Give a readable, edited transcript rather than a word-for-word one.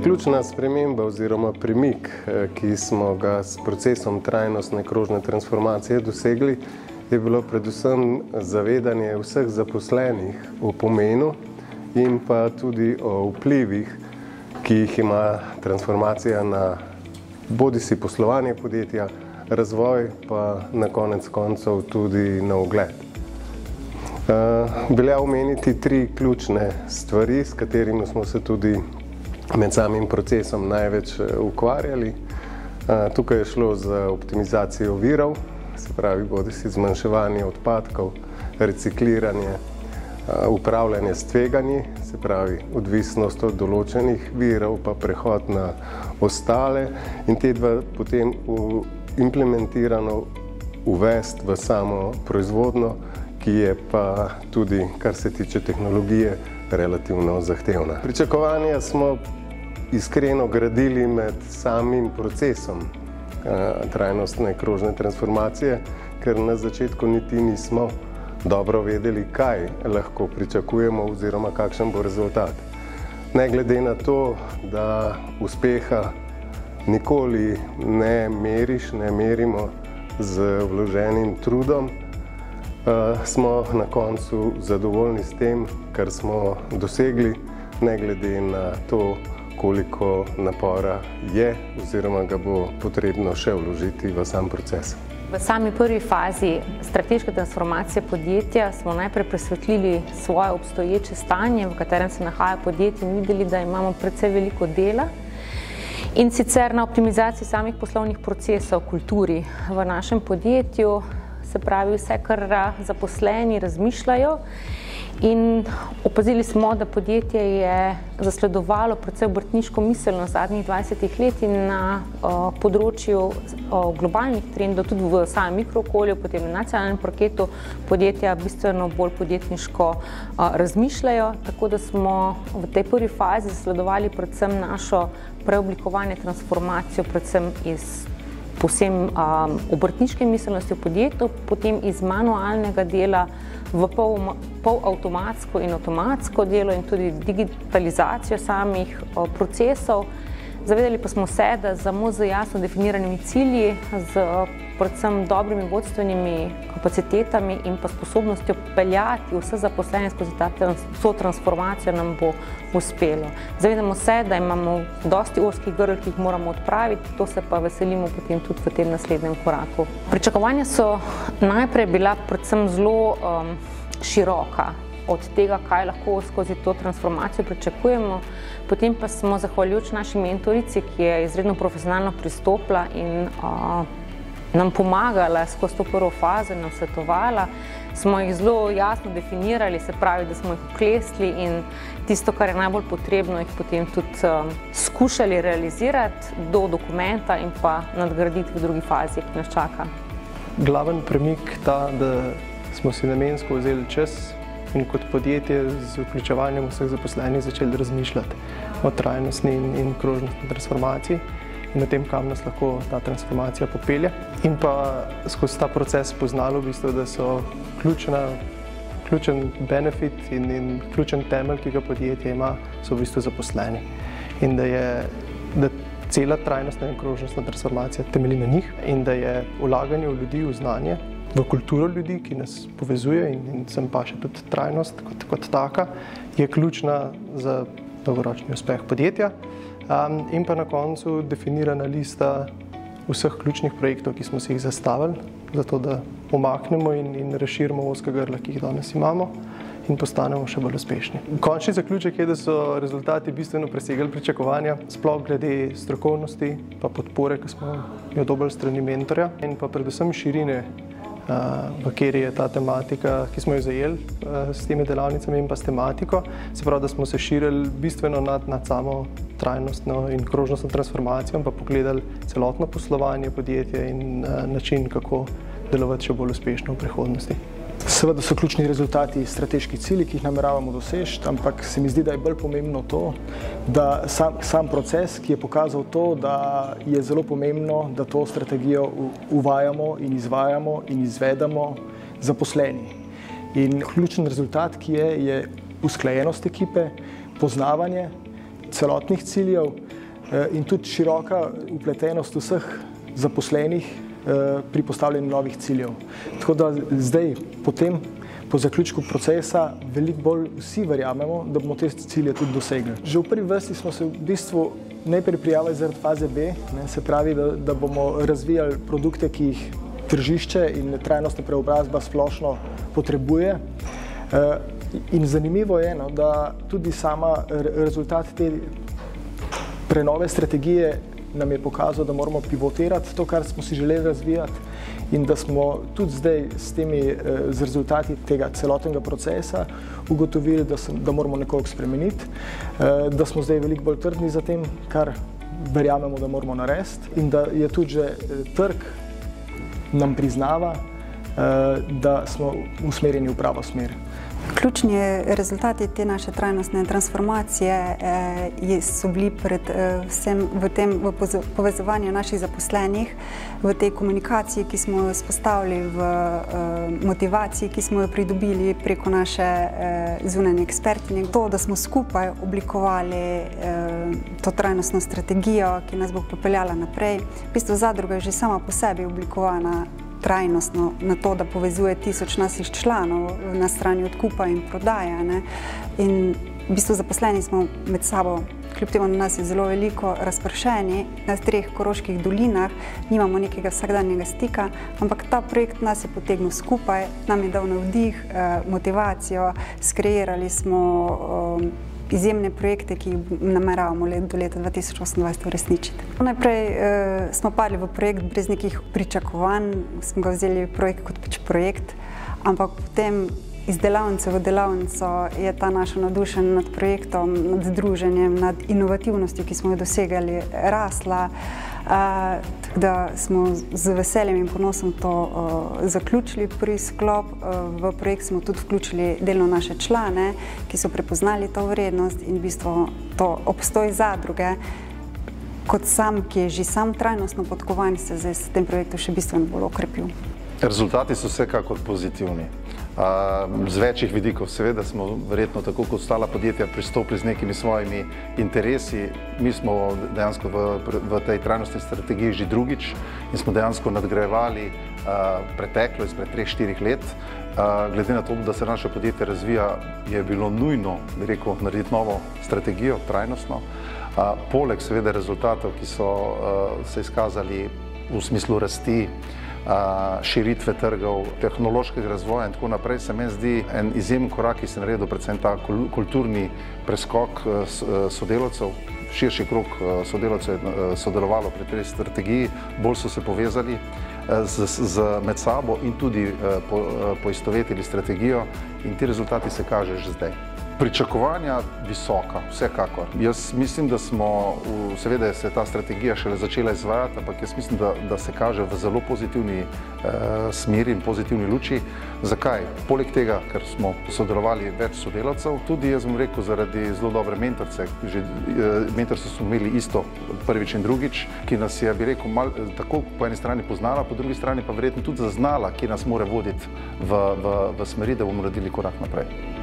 Ključna sprememba oziroma premik, ki smo ga s procesom trajnostne krožne transformacije dosegli, je bilo predvsem zavedanje vseh zaposlenih o pomenu in pa tudi o vplivih, ki jih ima transformacija na bodisi poslovanje podjetja, razvoj pa na konec koncev tudi na ugled. Velja omeniti 3 ključne stvari, s katerimi smo se tudi med samim procesom največ ukvarjali. Tukaj je šlo za optimizacijo virov, se pravi bodisi zmanjševanje odpadkov, recikliranje, upravljanje s tveganji, se pravi odvisnost od določenih virov pa prehod na ostale in te dva potem implementirano uvesti v samo proizvodnjo, ki je pa tudi, kar se tiče tehnologije, relativno zahtevna. Pričakovanja smo iskreno gradili med samim procesom trajnostne krožne transformacije, ker na začetku niti nismo dobro vedeli, kaj lahko pričakujemo oziroma kakšen bo rezultat. Ne glede na to, da uspeha nikoli ne merimo z vloženim trudom, smo na koncu zadovoljni s tem, kar smo dosegli, ne glede na to, koliko napora je oziroma ga bo potrebno še vložiti v sam proces. V sami prvi fazi strateške transformacije podjetja smo najprej presvetlili svoje obstoječe stanje, v katerem se nahaja podjetje, in videli, da imamo precej veliko dela. In sicer na optimizaciji samih poslovnih procesov, kulturi v našem podjetju, se pravi vse, kar zaposleni razmišljajo. In opazili smo, da podjetje je zasledovalo predvsem obrtniško miselnost zadnjih 20 let in na področju globalnih trendov, tudi v samem mikrookolju, potem na nacionalnem parketu podjetja bistveno bolj podjetniško razmišljajo, tako da smo v tej prvi fazi zasledovali predvsem našo preoblikovanje, transformacijo, predvsem iz povsem obrtniške miselnosti v podjetju, potem iz manualnega dela v polavtomatsko in avtomatsko delo in tudi digitalizacijo samih procesov. Zavedali pa smo se, da samo z jasno definiranimi cilji, z predvsem dobrimi vodstvenimi kapacitetami in pa sposobnostjo peljati vse zaposlene skozi to transformacijo nam bo uspelo. Zavedamo se, da imamo dosti ozkih grl, ki jih moramo odpraviti, to se pa veselimo potem tudi v tem naslednjem koraku. Pričakovanja so najprej bila predvsem zelo široka od tega, kaj lahko skozi to transformacijo pričakujemo. Potem pa smo, zahvaljujoč naši mentorici, ki je izredno profesionalno pristopila in nam pomagala skozi to prvo fazo in nam svetovala, smo jih zelo jasno definirali, se pravi, da smo jih oklestili in tisto, kar je najbolj potrebno, jih potem tudi skušali realizirati do dokumenta in pa nadgraditi v drugi fazi, ki nas čaka. Glaven premik ta, da smo si namensko vzeli čas in kot podjetje z vključevanjem vseh zaposlenih začeli razmišljati o trajnostni in krožnostni transformaciji in o tem, kam nas lahko ta transformacija popelje. In pa skozi ta proces spoznali v bistvu, da so ključen benefit in ključen temelj, ki ga podjetje ima, so v bistvu zaposleni. In da cela trajnostna in krožnostna transformacija temelji na njih in da je vlaganje v ljudi, v znanje, v kulturo ljudi, ki nas povezuje in sem pa še tudi trajnost kot taka, je ključna za dolgoročni uspeh podjetja. In pa na koncu definirana lista vseh ključnih projektov, ki smo si jih zastavili, zato da pomaknemo in razširimo ozka grla, ki jih danes imamo in postanemo še bolj uspešni. Končni zaključek je, da so rezultati bistveno presegali pričakovanja, sploh glede strokovnosti pa podpore, ki smo jo dobili s strani mentorja in pa predvsem širine, v kateri je ta tematika, ki smo jo zajeli s temi delavnicami in pa s tematiko. Se pravi, da smo se širili bistveno nad samo trajnostno in krožnostno transformacijo, pa pogledali celotno poslovanje podjetja in način, kako delovati še bolj uspešno v prihodnosti. Seveda so ključni rezultati strateški cilji, ki jih nameravamo doseči, ampak se mi zdi, da je bolj pomembno to, da sam proces, ki je pokazal to, da je zelo pomembno, da to strategijo uvajamo in izvajamo in izvedemo zaposleni. In ključen rezultat, ki je usklajenost ekipe, poznavanje celotnih ciljev, in tudi široka vpletenost vseh zaposlenih pri postavljanju novih ciljev. Tako da zdaj, po zaključku procesa, veliko bolj vsi verjamemo, da bomo te cilje tudi dosegli. Že v prvi vrsti smo se v bistvu najprej prijavili zaradi faze B, se pravi, da bomo razvijali produkte, ki jih tržišče in trajnostna preobrazba splošno potrebuje. In zanimivo je, da tudi sama rezultat te prenove strategije nam je pokazal, da moramo pivotirati to, kar smo si želeli razvijati, in da smo tudi zdaj z rezultati tega celotnega procesa ugotovili, da moramo nekoliko spremeniti, da smo zdaj veliko bolj trdni za tem, kar verjamemo, da moramo narediti, in da je tudi že trg nam priznava, da smo usmerjeni v pravo smer. Ključni rezultati te naše trajnostne transformacije so bili predvsem v povezovanju naših zaposlenih, v tej komunikaciji, ki smo jo vzpostavili, v motivaciji, ki smo jo pridobili preko naše zunanje ekspertinje. To, da smo skupaj oblikovali to trajnostno strategijo, ki nas bo popeljala naprej. V bistvu zadruga je že sama po sebi oblikovana trajnostno na to, da povezuje 1000 naših članov na strani odkupa in prodaje. In v bistvu zaposleni smo med sabo, kljub temu, da nas je zelo veliko, razpršeni na 3 koroških dolinah, nimamo nekega vsakdanjega stika, ampak ta projekt nas je potegnil skupaj, nam je dal navdih, motivacijo, skreirali smo izjemne projekte, ki jih nameravamo do leta 2028 uresničiti. Najprej smo padli v projekt brez nekih pričakovanj, smo ga vzeli projekt kot projekt, ampak potem iz delavnice v delavnico je ta naša navdušenje nad projektom, nad združenjem, nad inovativnostjo, ki smo jo dosegali, rasla. Tako da smo z veseljem in ponosom to zaključili prvi sklop. V projekt smo tudi vključili delno naše člane, ki so prepoznali to vrednost in v bistvu to obstoj zadruge kot sam, ki je že sam trajnostno podkovan, se zdaj s tem projektom še bistveno bolj okrepil. Rezultati so vsekakor pozitivni. Z večjih vidikov, seveda smo verjetno tako kot ostala podjetja pristopili z nekimi svojimi interesi. Mi smo dejansko v tej trajnostni strategiji že drugič in smo dejansko nadgrajevali preteklo izpred 3-4 let. Glede na to, da se naše podjetje razvija, je bilo nujno, bi rekel, narediti novo strategijo, trajnostno. Poleg seveda rezultatov, ki so se izkazali v smislu rasti, širitve trgov, tehnološkega razvoja in tako naprej, se meni zdi en izjemen korak, ki se je naredil, predvsem ta kulturni preskok sodelavcev. Širši krog sodelavcev je sodelovalo pri tej strategiji, bolj so se povezali med sabo in tudi poistovetili strategijo in ti rezultati se kažejo že zdaj. Pričakovanja visoka, vsekakor. Jaz mislim, da seveda se ta strategija šele začela izvajati, ampak jaz mislim, da se kaže v zelo pozitivni smeri in pozitivni luči. Zakaj? Poleg tega, ker smo sodelovali več sodelavcev, tudi jaz bom rekel zaradi zelo dobre mentorice. Mentorice smo imeli isto prvič in drugič, ki nas je, bi rekel, tako po eni strani poznala, po drugi strani pa verjetno tudi zaznala, ki nas mora voditi v smeri, da bomo naredili korak naprej.